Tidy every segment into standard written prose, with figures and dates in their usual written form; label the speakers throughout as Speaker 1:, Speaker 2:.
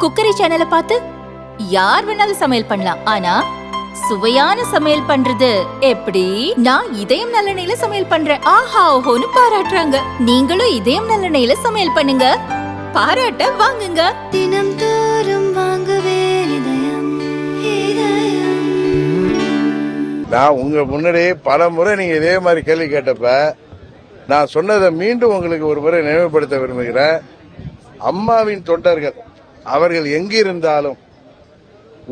Speaker 1: Cookery சேனலை பார்த்து யார் வேணாலும் சமையல் பண்ணலாம். ஆனா சுவையான சமையல் பண்றது எப்படி? நான் இதயம் நல்லெண்ணெயில சமையல் பண்றேன். ஆஹா ஓஹோன்னு பாராட்டுறாங்க. நீங்களும் இதயம் நல்லெண்ணெயில சமையல் பண்ணுங்க, பாராட்ட வாங்குங்க.
Speaker 2: தினம் தோறும் வாங்குவே இதயம் இதயம்.
Speaker 3: நான் உங்க முன்னாடி பல முறை நீங்க இதே மாதிரி கேள்வி கேட்டப்ப நான் சொன்னதை மீண்டும் உங்களுக்கு ஒரு முறை நினைவுபடுத்த விரும்புகிறேன். அம்மாவின் தொண்டர்கள் அவர்கள் எங்கிருந்தாலும்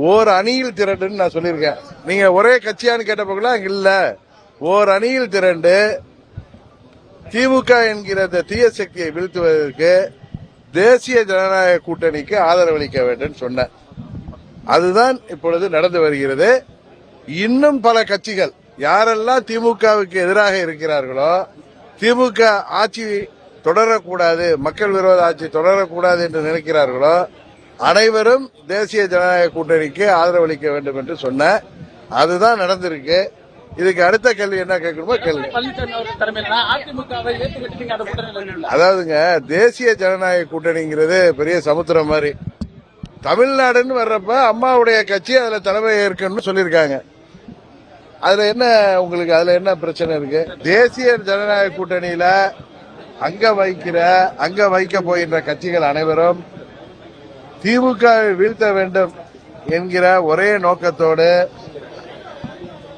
Speaker 3: ஓர் அணியில் திரண்டுன்னு நான் சொல்லியிருக்கேன். நீங்க ஒரே கட்சியான்னு கேட்டப்ப இல்ல, ஓர் அணியில் திரண்டு திமுக என்கிற தீய சக்தியை வீழ்த்துவதற்கு தேசிய ஜனநாயக கூட்டணிக்கு ஆதரவளிக்க வேண்டும் சொன்னேன். அதுதான் இப்பொழுது நடந்து வருகிறது. இன்னும் பல கட்சிகள் யாரெல்லாம் திமுகவுக்கு எதிராக இருக்கிறார்களோ, திமுக ஆட்சி தொடரக்கூடாது, மக்கள் விரோத ஆட்சி தொடரக்கூடாது என்று நினைக்கிறார்களோ அனைவரும் தேசிய ஜனநாயக கூட்டணிக்கு ஆதரவளிக்க வேண்டும் என்று சொன்ன அதுதான் நடந்திருக்கு. இதுக்கு அடுத்த கேள்வி என்ன கேட்கணுமோ கேள்வி. அதாவதுங்க, தேசிய ஜனநாயக கூட்டணிங்கிறது பெரிய சமுத்திரம் மாதிரி. தமிழ்நாடுன்னு வர்றப்ப அம்மாவுடைய கட்சி அதுல தலைமை ஏற்கனவே சொல்லியிருக்காங்க. அதுல என்ன உங்களுக்கு அதுல என்ன பிரச்சனை இருக்கு? தேசிய ஜனநாயக கூட்டணியில அங்க வைக்க போகின்ற கட்சிகள் அனைவரும் திமுகவை வீழ்த்த வேண்டும் என்கிற ஒரே நோக்கத்தோடு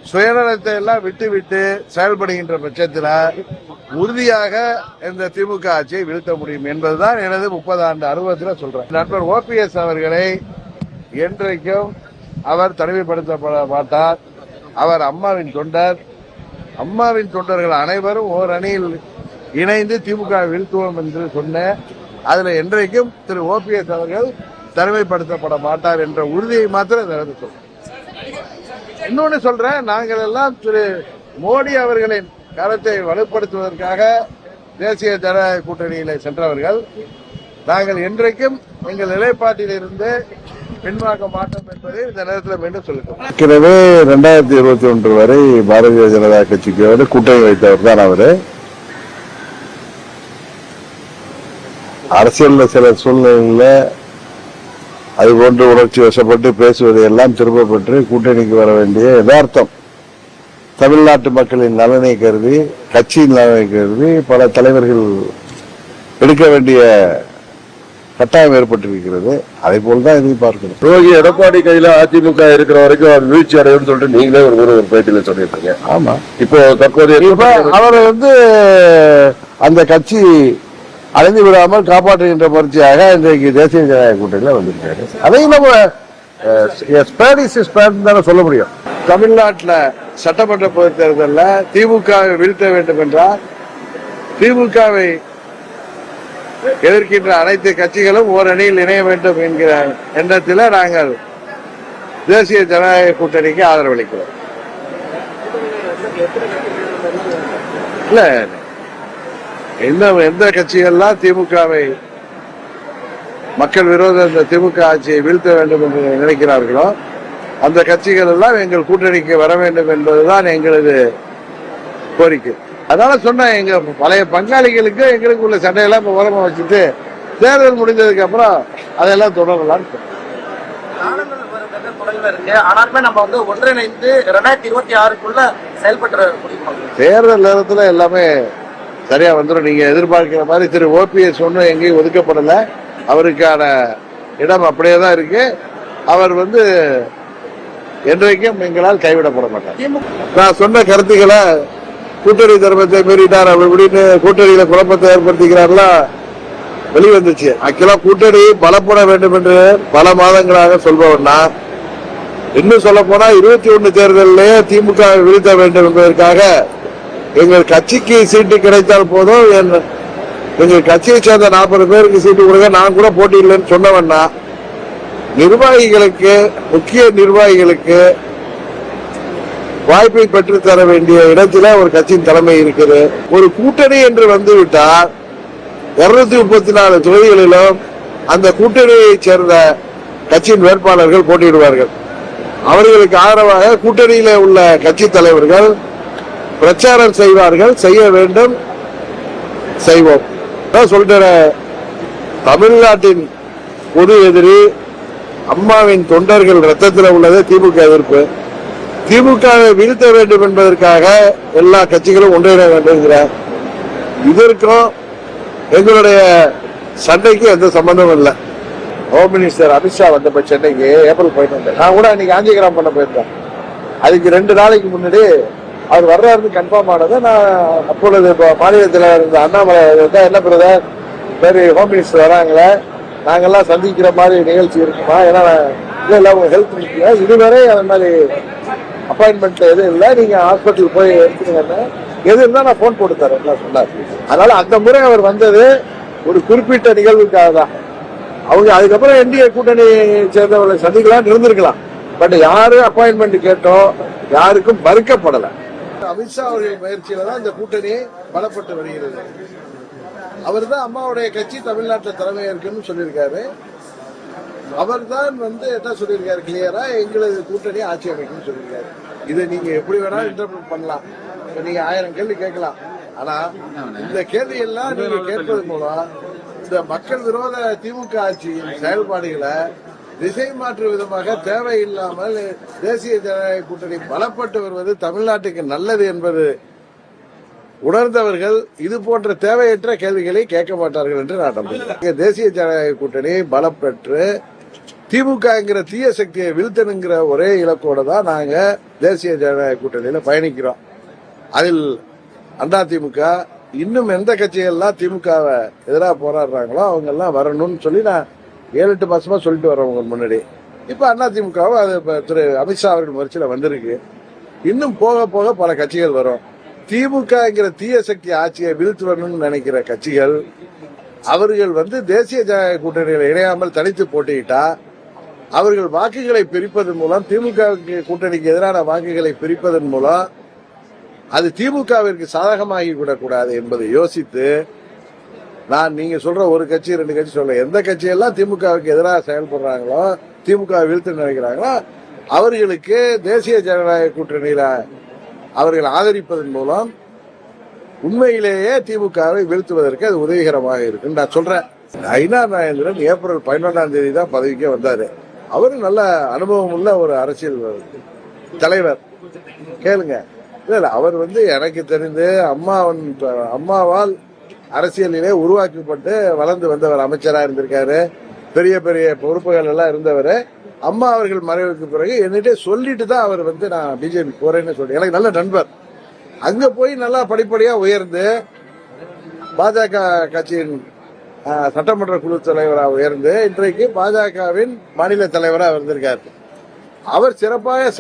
Speaker 3: சுயநலத்தை எல்லாம் விட்டுவிட்டு செயல்படுகின்ற பட்சத்தில் உறுதியாக இந்த திமுக ஆட்சியை வீழ்த்த முடியும் என்பதுதான் எனது 30 ஆண்டு அனுபவத்தில் சொல்றேன். நண்பர் OPS அவர்களை என்றைக்கும் அவர் தனிமைப்படுத்தப்பட மாட்டார். அவர் அம்மாவின் தொண்டர். அம்மாவின் தொண்டர்கள் அனைவரும் ஓர் அணியில் இணைந்து திமுக வீழ்த்துவோம் என்று சொன்ன அதுல என்றைக்கும் திரு OPS அவர்கள் தனிமைப்படுத்தப்பட மாட்டார் என்ற உறுதியை மாத்திரம் சொல்றேன். இன்னொன்னு சொல்றேன், நாங்கள் எல்லாம் திரு மோடி அவர்களின் கருத்தை வலுப்படுத்துவதற்காக தேசிய ஜனநாயக கூட்டணியில சென்றவர்கள். நாங்கள் என்றைக்கும் எங்கள் நிலைப்பாட்டில் இருந்து பின்வாங்க மாட்டோம் என்பதை இந்த நேரத்தில் மீண்டும் சொல்லுகிறோம். ஏற்கனவே 2021 வரை பாரதிய ஜனதா கட்சிக்கு கூட்டணி வைத்தவர் தான் அவரு. அரசியல் சில சூழ்நிலையில அதுபோன்று உணர்ச்சி வசப்பட்டு பேசுவதை எல்லாம் திரும்ப பெற்று கூட்டணிக்கு வர வேண்டிய யதார்த்தம் தமிழ்நாட்டு மக்களின் நலனை கருதி, கட்சியின் நலனை கருதி பல தலைவர்கள் எடுக்க வேண்டிய கட்டாயம் ஏற்பட்டிருக்கிறது. அதை போல்தான் எதிர்பார்க்கணும்.
Speaker 4: ரோகி எடப்பாடி கையில அதிமுக இருக்கிற வரைக்கும் அவர் வீழ்ச்சி அடையும் சொல்லிட்டு நீங்களே ஒரு பேட்டியில சொல்லியிருக்கீங்க.
Speaker 3: ஆமா,
Speaker 4: இப்போ தற்போதைய
Speaker 3: அவர் அந்த கட்சி அடைந்து விடாமல் காப்பாற்றுகின்ற முயற்சியாக இன்றைக்கு தேசிய ஜனநாயக கூட்டணியில் வந்திருக்காரு. அதையும் நம்ம சொல்ல முடியும். தமிழ்நாட்டில் சட்டமன்ற பொதுத் தேர்தலில் திமுகவை வீழ்த்த வேண்டும் என்றால் திமுகவை எதிர்க்கின்ற அனைத்து கட்சிகளும் ஓரணியில் இணைய வேண்டும் என்கிற எண்ணத்தில் நாங்கள் தேசிய ஜனநாயக கூட்டணிக்கு ஆதரவளிக்கிறோம். இல்ல, எந்த கட்சிகள்லாம் திமுகவை மக்கள் விரோத இந்த திமுக ஆட்சியை வீழ்த்த வேண்டும் என்று நினைக்கிறார்களோ அந்த கட்சிகள் எல்லாம் எங்கள் கூட்டணிக்கு வர வேண்டும் என்பதுதான் எங்களது கோரிக்கை. அதனால சொன்ன எங்க பழைய பங்காளிகளுக்கு எங்களுக்கு உள்ள சண்டையெல்லாம் இப்ப ஓரமா வச்சுட்டு தேர்தல் முடிந்ததுக்கு அப்புறம் அதெல்லாம் தொடரலாம். தேர்தல் நேரத்தில் எல்லாமே சரியா வந்துடும். நீங்க எதிர்பார்க்கிற மாதிரி திரு OPS ஒன்றும் எங்கேயும் ஒதுக்கப்படல. அவருக்கான இடம் அப்படியே தான் இருக்கு. அவர் என்றைக்கும் எங்களால் கைவிடப்பட மாட்டார். நான் சொன்ன கருத்துக்களை கூட்டணி தர்மத்தை மீறிட்டார் அப்படின்னு கூட்டணியில குழப்பத்தை ஏற்படுத்திக்கிறார்களா வெளிவந்துச்சு. ஆக்சுவலா கூட்டணி பலப்பட வேண்டும் என்று பல மாதங்களாக சொல்பவன்னா, இன்னும் சொல்ல போனா 21 தேர்தலிலேயே திமுக வீழ்த்த வேண்டும் என்பதற்காக எங்கள் கட்சிக்கு சீட்டு கிடைத்தால் போதும், எங்கள் கட்சியை சேர்ந்த 40 பேருக்கு சீட்டு கொடுங்க, நான் கூட போட்டியில்லைன்னு சொன்னவன்னா, நிர்வாகிகளுக்கு முக்கிய நிர்வாகிகளுக்கு வாய்ப்பை பெற்று தர வேண்டிய இடத்துல ஒரு கட்சியின் தலைமை இருக்குது. ஒரு கூட்டணி என்று வந்துவிட்டால் 234 தொகுதிகளிலும் அந்த கூட்டணியை சேர்ந்த கட்சியின் வேட்பாளர்கள் போட்டியிடுவார்கள். அவர்களுக்கு ஆதரவாக கூட்டணியில உள்ள கட்சி தலைவர்கள் பிரச்சாரம் செய்வார்கள். செய்ய வேண்டும், செய்வோம். சொல்ற தமிழ்நாட்டின் பொது எதிரி. அம்மாவின் தொண்டர்கள் ரத்தத்தில் உள்ளது திமுக எதிர்ப்பு. திமுகவை வீழ்த்த வேண்டும் என்பதற்காக எல்லா கட்சிகளும் ஒன்றிணைய வேண்டும். இதற்கும் எங்களுடைய சண்டைக்கு எந்த சம்பந்தமும் இல்லை. ஹோம் மினிஸ்டர் அமித்ஷா வந்தப்ப சென்னைக்கு ஏப்ரல் 15 நான் கூட அன்னைக்கு ஆஞ்சிகிராம் பண்ண போயிருந்தேன். அதுக்கு 2 நாளைக்கு முன்னாடி அவர் வர்றாருன்னு கன்ஃபார்ம் ஆனது. நான் அப்பொழுது மாநிலத்தில் இருந்த அண்ணாமலை என்ன பிரதர் சரி ஹோம் மினிஸ்டர் வராங்களே நாங்கெல்லாம் சந்திக்கிற மாதிரி நிகழ்ச்சி இருக்குமா, ஏன்னா இல்ல உங்க ஹெல்த் முக்கியம், இதுவரை அந்த மாதிரி அப்பாயின்மெண்ட் எதுவும் இல்லை, நீங்க ஹாஸ்பிட்டல் போய் எடுத்துக்கங்க, எது இருந்தா நான் போன் போட்டு தரேன் சொன்னார். அதனால அந்த முறை அவர் வந்தது ஒரு குறிப்பிட்ட நிகழ்வுக்காக தான். அவங்க அதுக்கப்புறம் என்டிஏ கூட்டணி சேர்ந்தவர்களை சந்திக்கலாம் இருந்திருக்கலாம். பட் யாரும் அப்பாயின்மெண்ட் கேட்டோம் யாருக்கும் மறுக்கப்படல. அமித்ஷா அவர்கள் முயற்சியில தான் இந்த கூட்டணி பலப்பட்டு வருகிறது. அவர் தான் அம்மாவுடைய கட்சி தமிழ்நாட்டில் தலைமை இருக்குன்னு சொல்லியிருக்காரு. அவர் தான் என்ன சொல்லியிருக்காரு கிளியரா, எங்களது கூட்டணி ஆட்சி அமைக்கும்னு சொல்லியிருக்காரு. இதை நீங்க எப்படி வேணாலும் இன்டர்பிரட் பண்ணலாம், நீங்க 1000 கேள்வி கேட்கலாம். ஆனா இந்த கேள்வி எல்லாம் நீங்க கேட்பது மூலம் இந்த மக்கள் விரோத திமுக ஆட்சியின் செயல்பாடுகளை திசை மாற்று விதமாக தேவையில்லாமல் தேசிய ஜனநாயக கூட்டணி பலப்பட்டு வருவது தமிழ்நாட்டுக்கு நல்லது என்பது உணர்ந்தவர்கள் இது போன்ற தேவையற்ற கேள்விகளை கேட்க மாட்டார்கள் என்று நான் நம்புகிறேன். தேசிய ஜனநாயக கூட்டணி பலப்பெற்று திமுகங்கிற தீய சக்தியை வீழ்த்தணுங்கிற ஒரே இலக்கோட தான் நாங்க தேசிய ஜனநாயக கூட்டணியில பயணிக்கிறோம். அதில் அதிமுக இன்னும் எந்த கட்சிகள்லாம் திமுகவை எதிராக போராடுறாங்களோ அவங்க எல்லாம் வரணும்னு சொல்லி நான் 7-8 மாசமா சொல்லிட்டு வரவங்க முன்னாடி. இப்ப அதிமுகவும் அது திரு அமித்ஷா அவர்கள் முயற்சியில வந்திருக்கு. இன்னும் போக போக பல கட்சிகள் வரும். திமுகங்கிற தீய சக்தி ஆட்சியை வீழ்த்துவணும்னு நினைக்கிற கட்சிகள் அவர்கள் தேசிய ஜனநாயக கூட்டணியில் இணையாமல் தனித்து போட்டியிட்டா அவர்கள் வாக்குகளை பிரிப்பதன் மூலம் திமுக கூட்டணிக்கு எதிரான வாக்குகளை பிரிப்பதன் மூலம் அது திமுகவிற்கு சாதகமாகி விடக்கூடாது என்பதை யோசித்து நான் நீங்க சொல்ற ஒரு கட்சி 2 கட்சி சொல்ல எந்த கட்சியெல்லாம் திமுகவுக்கு எதிராக செயல்படுறாங்களோ திமுக வீழ்த்து நினைக்கிறாங்களோ அவர்களுக்கு தேசிய ஜனநாயக கூட்டணியில அவர்கள் ஆதரிப்பதன் மூலம் உண்மையிலேயே திமுகவை வீழ்த்துவதற்கு அது உதவிகரமாக இருக்கு நான் சொல்றேன். ஐநா நாகேந்திரன் ஏப்ரல் 11ஆம் தேதி தான் பதவிக்கே வந்தாரு. அவரு நல்ல அனுபவம் உள்ள ஒரு அரசியல் தலைவர். கேளுங்க. இல்ல அவர் எனக்கு தெரிந்து அம்மாவால் அரசியலிலே உருவாக்கப்பட்டு வளர்ந்து வந்தவர். அமைச்சராக இருந்திருக்காரு, பெரிய பெரிய பொறுப்புகள் எல்லாம் இருந்தவர். அம்மா அவர்கள் மறைவுக்கு பிறகு என்னிட்ட சொல்லிட்டு தான் அவர் நான் பிஜேபி போறேன்னு சொல்லி எனக்கு நல்ல நண்பர். அங்க போய் நல்லா படிப்படியா உயர்ந்து பாஜக கட்சியின் சட்டமன்ற குழு தலைவராக உயர்ந்து இன்றைக்கு பாஜகவின் மாநில தலைவராக வந்திருக்காரு. அவர் சிறப்பாக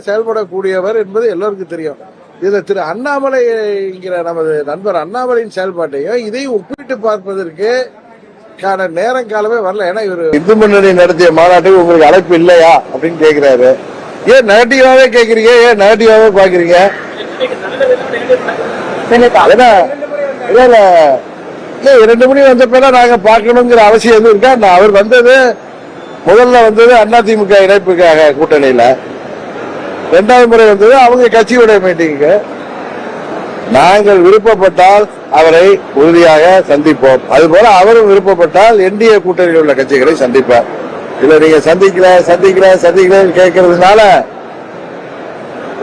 Speaker 3: செயல்படக்கூடியவர் என்பது எல்லோருக்கும் தெரியும். இதுல திரு அண்ணாமலைங்கிற நமது நண்பர் அண்ணாமலையின் செயல்பாட்டையும் இதையும் ஒப்பிட்டு பார்ப்பதற்கு நேரம் காலமே வரல. ஏன்னா இவர் இந்து முன்னணி நடத்திய மாநாட்டுக்கு உங்களுக்கு அழைப்பு இல்லையா அப்படின்னு கேட்கிறாரு. ஏன் நெகட்டிவாவே கேக்குறீங்க, ஏன் நெகட்டிவாவே பாக்குறீங்க? இல்ல 2 மணி வந்தப்ப நாங்க பாக்கணுங்கிற அவசியம் எதுவும் இருக்கா? அவர் முதல்ல அதிமுக இணைப்புக்காக கூட்டணியில, 2வது முறை அவங்க கட்சியுடைய மீட்டிங்கு. நாங்கள் விருப்பப்பட்டால் அவரை உறுதியாக சந்திப்போம். அதுபோல அவரும் விருப்பப்பட்டால் என்டிஏ கூட்டணியில் உள்ள கட்சிகளை சந்திப்பார். இல்ல நீங்க சந்திக்கல கேட்கறதுனால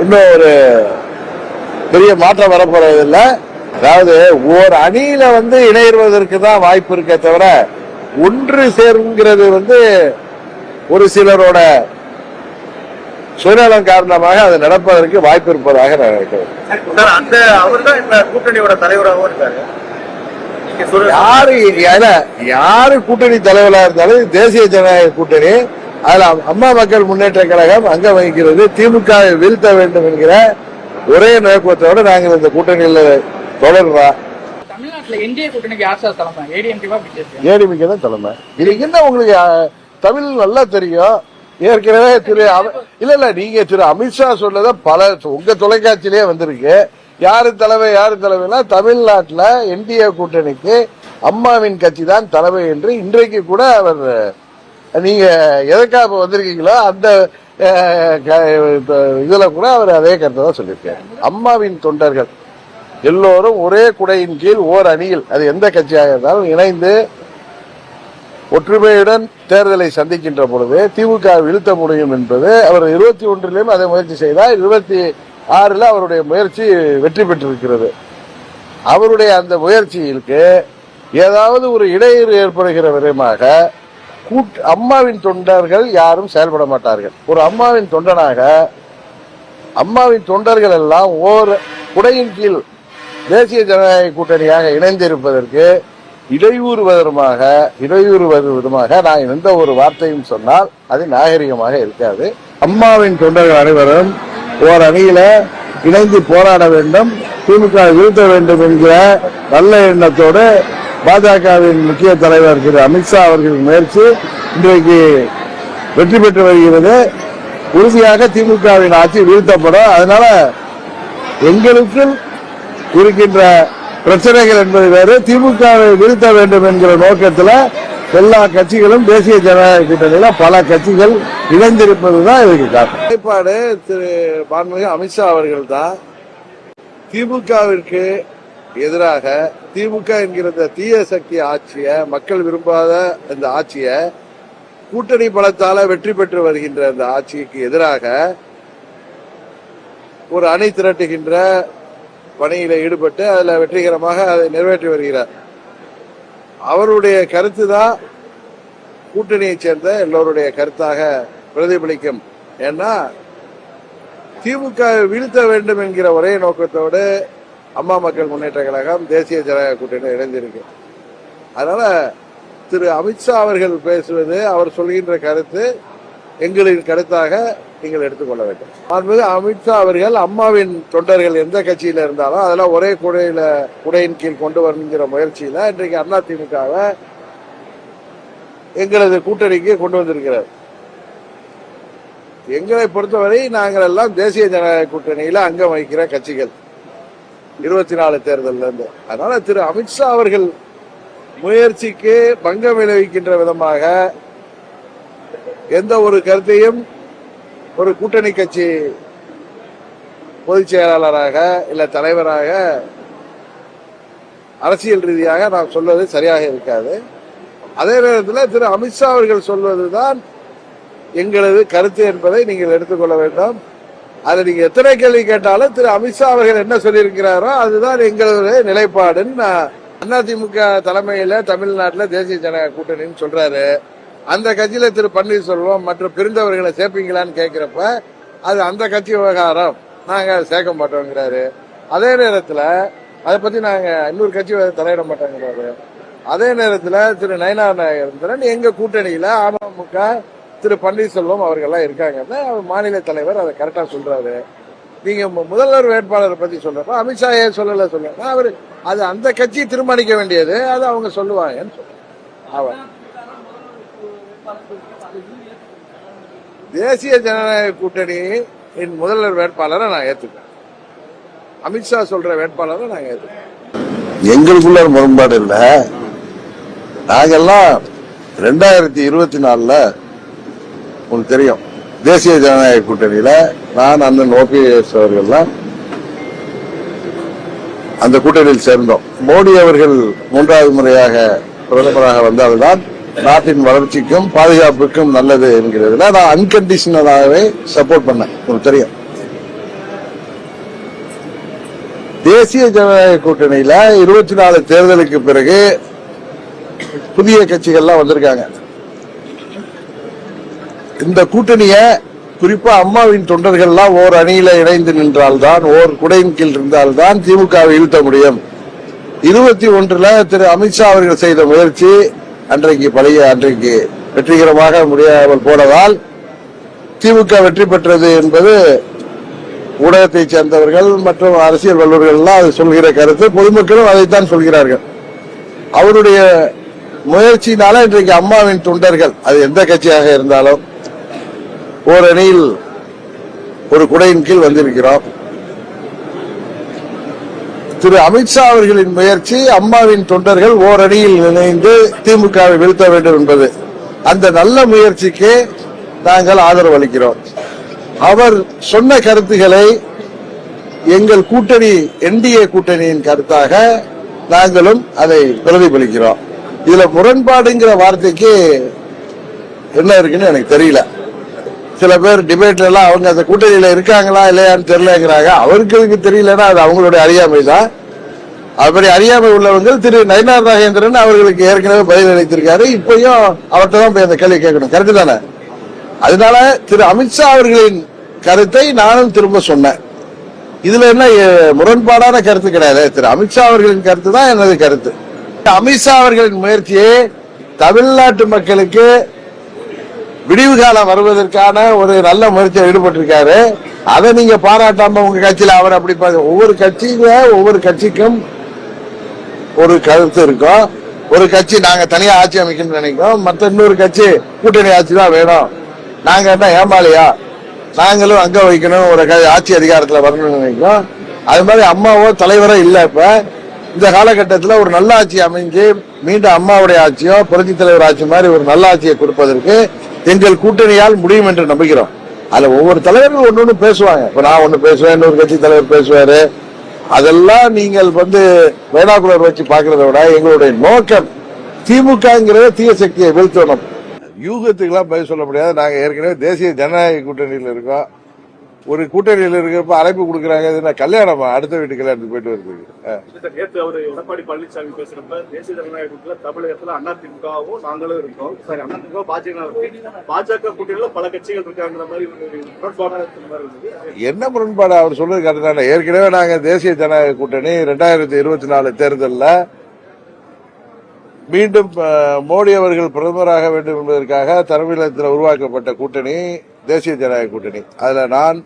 Speaker 3: இன்னும் ஒரு பெரிய மாற்றம் வரப்போறதில்லை. அதாவது ஒரு அணியில இணைவதற்கு தான் வாய்ப்பு இருக்கே தவிர ஒன்று சேர்ங்கிறது ஒரு சிலரோட சுயநலம் காரணமாக அது நடப்பதற்கு வாய்ப்பு இருப்பதாக நான் நினைக்கிறேன். கூட்டணியோட தலைவராகவும் இருக்காரு. யாரு கூட்டணி தலைவராக இருந்தாலும் தேசிய ஜனநாயக கூட்டணி அதுல அம்மா மக்கள் முன்னேற்ற கழகம் அங்க வகிக்கிறது. திமுகவை வீழ்த்த வேண்டும் என்கிற ஒரே நோக்கத்தோடு நாங்கள் இந்த கூட்டணியில் தொடர்றோம். ஏடிஎம்கே தான் தலைமை. இதுக்கு என்ன உங்களுக்கு தமிழ் நல்லா தெரியும். ஏற்கனவே இல்ல நீங்க திரு அமித்ஷா சொன்னத பல உங்க தொலைக்காட்சியிலேயே வந்திருக்கு. யாரு தலைமைனா தமிழ்நாட்டில் என்டிஏ கூட்டணிக்கு அம்மாவின் கட்சி தான் தலைமை என்று இன்றைக்கு கூட அவர் நீங்க எதற்காக வந்திருக்கீங்களோ அந்த இதுல கூட அவர் அதே கருத்தை தான் சொல்லியிருக்காரு. அம்மாவின் தொண்டர்கள் எல்லோரும் ஒரே குடையின் கீழ் ஓர் அணியில் அது எந்த கட்சியாக இருந்தாலும் இணைந்து ஒற்றுமையுடன் தேர்தலை சந்திக்கின்ற பொழுது திமுக வீழ்த்த முடியும் என்பது அவர் 21 அதை முயற்சி செய்தார். 26 அவருடைய முயற்சி வெற்றி பெற்றிருக்கிறது. அவருடைய அந்த முயற்சியிற்கு ஏதாவது ஒரு இடையூறு ஏற்படுகிற விதமாக அம்மாவின் தொண்டர்கள் யாரும் செயல்பட மாட்டார்கள். ஒரு அம்மாவின் தொண்டனாக அம்மாவின் தொண்டர்கள் எல்லாம் ஓர் குடையின் கீழ் தேசிய ஜனநாயக கூட்டணியாக இணைந்திருப்பதற்கு இடையூறு விதமாக நான் எந்த ஒரு வார்த்தையும் சொன்னால் அது நாகரிகமாக இருக்காது. அம்மாவின் தொண்டர்கள் அனைவரும் ஓர் அணியில இணைந்து போராட வேண்டும், திமுக வீழ்த்த வேண்டும் என்கிற நல்ல எண்ணத்தோடு பாஜகவின் முக்கிய தலைவர் திரு அமித்ஷா அவர்களின் முயற்சி இன்றைக்கு வெற்றி பெற்று வருகிறது. உறுதியாக திமுகவின் ஆட்சி வீழ்த்தப்படும். அதனால எங்களுக்கு இருக்கின்ற பிரச்சனைகள் என்பது வேறு. திமுகவை வீழ்த்த வேண்டும் என்கிற நோக்கத்தில் எல்லா கட்சிகளும் தேசிய ஜனநாயக கூட்டணியில பல கட்சிகள் இணைந்திருப்பதுதான் இதுக்கு காரணம். நிலைப்பாடு திரு மாண்புமிகு அமித்ஷா அவர்கள் தான் திமுகவிற்கு எதிராக திமுக என்கிற தீய சக்தி ஆட்சியை, மக்கள் விரும்பாத இந்த ஆட்சியை, கூட்டணி பலத்தால வெற்றி பெற்று வருகின்ற இந்த ஆட்சிக்கு எதிராக ஒரு அணி திரட்டுகின்ற பணியில ஈடுபட்டு அதுல வெற்றிகரமாக அதை நிறைவேற்றி வருகிறார். அவருடைய கருத்து தான் கூட்டணியைச் சேர்ந்த எல்லோருடைய கருத்தாக பிரதிபலிக்கும். ஏன்னா திமுக வீழ்த்த வேண்டும் என்கிற ஒரே நோக்கத்தோடு அம்மா மக்கள் முன்னேற்ற கழகம் தேசிய ஜனநாயக கூட்டணி இணைந்திருக்கு. அதனால திரு அமித்ஷா அவர்கள் பேசுவது, அவர் சொல்கின்ற கருத்து எங்களின் கருத்தாக நீங்கள் எடுத்துக்கொள்ள வேண்டும். மாண்புமிகு அமித்ஷா அவர்கள் அம்மாவின் தொண்டர்கள் எந்த கட்சியில இருந்தாலும் அதெல்லாம் ஒரே குடையின் கீழ் கொண்டு வருகிற முயற்சியில இன்றைக்கு அதிமுகவை எங்களது கூட்டணிக்கு கொண்டு வந்திருக்கிறார். எங்களை பொறுத்தவரை நாங்கள் எல்லாம் தேசிய ஜனநாயக கூட்டணியில அங்கம் வகிக்கிற கட்சிகள் 24 தேர்தலில் இருந்து. அதனால திரு அமித்ஷா அவர்கள் முயற்சிக்கு பங்கம் விளைவிக்கின்ற விதமாக எந்த ஒரு கருத்தையும் ஒரு கூட்டணி கட்சி பொதுச் செயலாளராக இல்ல தலைவராக அரசியல் ரீதியாக நாம் சொல்வது சரியாக இருக்காது. அதே நேரத்தில் திரு அமித்ஷா அவர்கள் சொல்வதுதான் எங்களது கருத்து என்பதை நீங்கள் எடுத்துக்கொள்ள வேண்டும். அதை நீங்க எத்தனை கேள்வி கேட்டாலும் திரு அமித்ஷா அவர்கள் என்ன சொல்லியிருக்கிறாரோ அதுதான் எங்களது நிலைப்பாடுன்னு அதிமுக தலைமையில தமிழ்நாட்டில் தேசிய ஜனநாயக கூட்டணின்னு சொல்றாரு. அந்த கட்சியில திரு பன்னீர்செல்வம் மற்றும் பிரிந்தவர்களை சேர்ப்பீங்களான்னு கேட்கிறப்ப அது அந்த கட்சி விவகாரம், நாங்க சேர்க்க மாட்டோங்கிறாரு. அதே நேரத்தில் அதை பத்தி நாங்க இன்னொரு கட்சி தலையிட மாட்டோங்கிறாரு. அதே நேரத்தில் திரு நயினார் நாகேந்திரன் எங்க கூட்டணியில அமமுக திரு பன்னீர்செல்வம் அவர்கள்லாம் இருக்காங்கன்னு அவர் மாநில தலைவர் அதை கரெக்டா சொல்றாரு. நீங்க முதல்வர் வேட்பாளரை பத்தி சொல்றப்ப அமித்ஷா ஏன் சொல்லுங்க அவர் அது அந்த கட்சி தீர்மானிக்க வேண்டியது, அது அவங்க சொல்லுவாங்கன்னு சொல்றாங்க. தேசிய ஜனநாயக கூட்டணியின் முதல்வர் வேட்பாளரை நான் ஏத்துக்கிறேன். அமித்ஷா சொல்ற வேட்பாளரை நாங்க ஏத்துக்கிறோம். எங்களுக்குள்ள முரண்பாடு இல்ல. நாங்கெல்லாம் 2024 உங்களுக்கு தெரியும் தேசிய ஜனநாயக கூட்டணியில நான் அண்ணன் ஓபிஎஸ் அவர்கள்லாம் அந்த கூட்டணியில் சேர்ந்தோம். மோடி அவர்கள் 3வது முறையாக பிரதமராக வந்தால்தான் நாட்டின் வளர்ச்சிக்கும் பாதுகாப்புக்கும் நல்லது என்கிறதுல நான் அன்கண்டிஷனலாகவே சப்போர்ட் பண்ணேன். உங்களுக்கு தெரியும் தேசிய ஜனநாயக கூட்டணியில 24 தேர்தலுக்கு பிறகு புதிய கட்சிகள்லாம் வந்திருக்காங்க. இந்த கூட்டணிய குறிப்பா அம்மாவின் தொண்டர்கள்லாம் ஓர் அணியில இணைந்து நின்றால்தான், ஓர் குடையின் கீழ் இருந்தால்தான் திமுகவை வீழ்த்த முடியும். 21 திரு அமித்ஷா அவர்கள் செய்த முயற்சி அன்றைக்கு வெற்றிகரமாக முடியாமல் போனதால் திமுக வெற்றி பெற்றது என்பது ஊடகத்தை சேர்ந்தவர்கள் மற்றும் அரசியல் வல்லுநர்கள் எல்லாம் அது சொல்கிற கருத்து. பொதுமக்களும் அதைத்தான் சொல்கிறார்கள். அவருடைய முயற்சியினால இன்றைக்கு அம்மாவின் தொண்டர்கள் அது எந்த கட்சியாக இருந்தாலும் ஓர் அணியில் ஒரு குடையின் கீழ் வந்திருக்கிறோம். திரு அமித்ஷா அவர்களின் முயற்சி அம்மாவின் தொண்டர்கள் ஓர் அணியில் இணைந்து திமுகவை வீழ்த்த வேண்டும் என்பது. அந்த நல்ல முயற்சிக்கு நாங்கள் ஆதரவு அளிக்கிறோம். அவர் சொன்ன கருத்துக்களை எங்கள் கூட்டணி என்டிஏ கூட்டணியின் கருத்தாக நாங்களும் அதை பிரதிபலிக்கிறோம். இதுல முரண்பாடுங்கிற வார்த்தைக்கு என்ன இருக்குன்னு எனக்கு தெரியல. சில பேர் டிபேட்ல எல்லாம் அவங்க அந்த கூட்டணியில இருக்காங்களா இல்லையான்னு தெரியலங்கிறாங்க. அவர்களுக்கு தெரியலன்னா அது அவங்களுடைய அறியாமை தான். அப்படி அறியாமை உள்ளவங்க திரு நயினார் நாகேந்திரன் அவர்களுக்கு ஏற்கனவே பதில் அளித்திருக்காரு. இப்பயும் அவர்கிட்ட தான் போய் அந்த கேள்வி கேட்கணும். கருத்து தானே? அதனால திரு அமித்ஷா அவர்களின் கருத்தை நானும் திரும்ப சொன்னேன். இதுல என்ன முரண்பாடான கருத்து கிடையாது. திரு அமித்ஷா அவர்களின் கருத்து தான் எனது கருத்து. அமித்ஷா அவர்களின் முயற்சியை தமிழ்நாட்டு மக்களுக்கு விடிவு காலம் வருவதற்கான ஒரு நல்ல முயற்சியில் ஈடுபட்டிருக்காரு. அதை நீங்க பாராட்டாம உங்க கட்சியில அவர் அப்படி ஒவ்வொரு கட்சிக்கும் ஒரு கருத்து இருக்கும். ஒரு கட்சி நாங்க தனியா ஆட்சி அமைக்கணும்னு நினைக்கிறோம், மற்ற இன்னொரு கட்சி கூட்டணி ஆட்சி தான் வேணும், நாங்க என்ன ஏமாளியா, நாங்களும் அங்க வைக்கணும், ஒரு ஆட்சி அதிகாரத்துல வரணும்னு நினைக்கிறோம். அது மாதிரி அம்மாவோ தலைவரோ இல்ல. இப்ப இந்த காலகட்டத்தில் ஒரு நல்ல ஆட்சி அமைஞ்சு மீண்டும் அம்மாவுடைய ஆட்சியோ புரட்சி தலைவர் ஆட்சி மாதிரி ஒரு நல்ல ஆட்சியை கொடுப்பதற்கு எங்கள் கூட்டணியால் முடியும் என்று நம்புகிறோம். அதுல ஒவ்வொரு தலைவர்கள் ஒண்ணு பேசுவாங்க. இப்ப நான் ஒண்ணு பேசுவேன், இன்னொரு கட்சி தலைவர் பேசுவாரு. அதெல்லாம் நீங்கள் வேணாக்குலர் வச்சு பாக்குறத விட எங்களுடைய நோக்கம் திமுகங்கிறத தீய சக்தியை வீழ்த்தணும். யூகத்துக்கு எல்லாம் பதில் சொல்ல முடியாது. நாங்க ஏற்கனவே தேசிய ஜனநாயக கூட்டணியில் இருக்கோம். ஒரு கூட்டணியில் இருக்கிறப்ப அழைப்பு கொடுக்குறாங்க, கல்யாணமா அடுத்த வீட்டு கல்யாணத்துக்கு போயிட்டு வருது.
Speaker 5: நேற்று அவர் எடப்பாடி பழனிசாமி பேசுறப்ப தேசிய ஜனநாயக கூட்டணியில தமிழகத்துல அதிமுகவும் நாங்களும் இருக்கோம். சரி, அதிமுக பாஜக கூட்டணியில பல கட்சிகள் இருக்காங்கிற மாதிரி
Speaker 3: என்ன முரண்பாடு அவர் சொல்றது கரெக்டான. ஏற்கனவே நாங்க தேசிய ஜனநாயக கூட்டணி 2024 தேர்தலில் மீண்டும் மோடி அவர்கள் பிரதமராக வேண்டும் என்பதற்காக தமிழகத்தில் உருவாக்கப்பட்ட கூட்டணி தேசிய ஜனநாயக கூட்டணி. அதுல நான்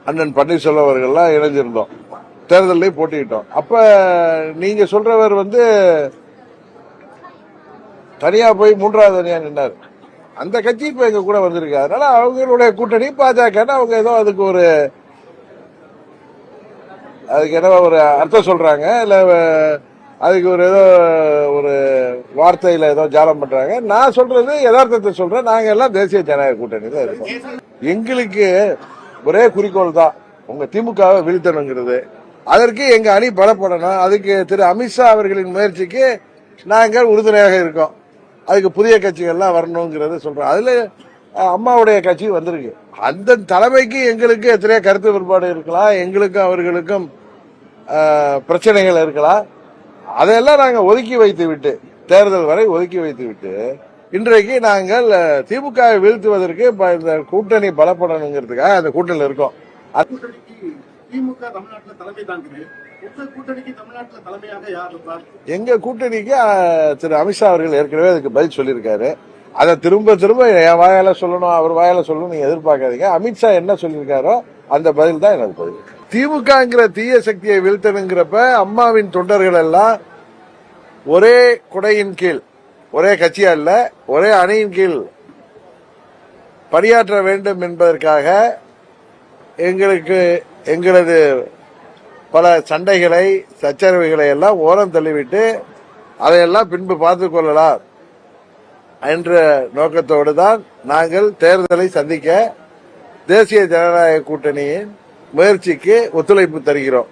Speaker 3: அண்ணன் பன்னீர்செல்வம் அவர்கள்லாம் இணைஞ்சிருந்தோம், தேர்தலையும் போட்டிக்கிட்டோம். அப்ப நீங்க சொல்றவர் தனியா போய் மூன்றாவது தனியா நின்னார். அந்த கட்சி இப்ப எங்க கூட வந்திருக்கு. அதனால அவங்களுடைய கூட்டணி பாஜக அவங்க ஏதோ அதுக்கு என்ன ஒரு அர்த்தம் சொல்றாங்க, இல்ல அதுக்கு ஏதோ ஒரு வார்த்தையில ஏதோ ஜாலம் பண்றாங்க. நான் சொல்றது யதார்த்தத்தை சொல்றேன். நாங்க எல்லாம் தேசிய ஜனநாயக கூட்டணியில இருக்கோம். எங்களுக்கு ஒரே குறிக்கோள் தான், உங்க திமுகவை வீழ்த்தணுங்கிறது. அதற்கு எங்க அணி பலப்படணும். அதுக்கு திரு அமித்ஷா அவர்களின் முயற்சிக்கு நாங்கள் உறுதுணையாக இருக்கோம். அதுக்கு புதிய கட்சிகள்லாம் வரணுங்கிறத சொல்றோம். அதுல அம்மாவுடைய கட்சி வந்திருக்கு. அந்த தலைமைக்கு எங்களுக்கு எத்தனையோ கருத்து வேறுபாடு இருக்கலாம், எங்களுக்கும் அவர்களுக்கும் பிரச்சனைகள் இருக்கலாம். அதையெல்லாம் நாங்க ஒதுக்கி வைத்து விட்டு, தேர்தல் வரை ஒதுக்கி வைத்து விட்டு, இன்றைக்கு நாங்கள் திமுகவை வீழ்த்துவதற்கு இந்த கூட்டணி பலப்படணுங்கிறதுக்காக அந்த கூட்டணியில் இருக்கோம். எங்க கூட்டணிக்கு திரு அமித்ஷா அவர்கள் ஏற்கனவே அதுக்கு பதில் சொல்லியிருக்காரு. அதை திரும்ப என் வாயால சொல்லணும், அவர் வாயால சொல்லணும் நீங்க எதிர்பார்க்காதீங்க. அமித்ஷா என்ன சொல்லியிருக்காரோ அந்த பதில் தான் எனக்கு பதில். திமுகங்கிற தீய சக்தியை வீழ்த்தணுங்கிறப்ப அம்மாவின் தொண்டர்கள் எல்லாம் ஒரே குடையின் கீழ், ஒரே கட்சி அல்ல, ஒரே அணியின் கீழ் பணியாற்ற வேண்டும் என்பதற்காக எங்களது பல சண்டைகளை சச்சரவுகளை எல்லாம் ஓரம் தள்ளிவிட்டு அதையெல்லாம் பின்பு பார்த்துக் கொள்ளலாம் என்ற நோக்கத்தோடு தான் நாங்கள் தேர்தலை சந்திக்க தேசிய ஜனநாயக கூட்டணியின் முயற்சிக்கு ஒத்துழைப்பு தருகிறோம்.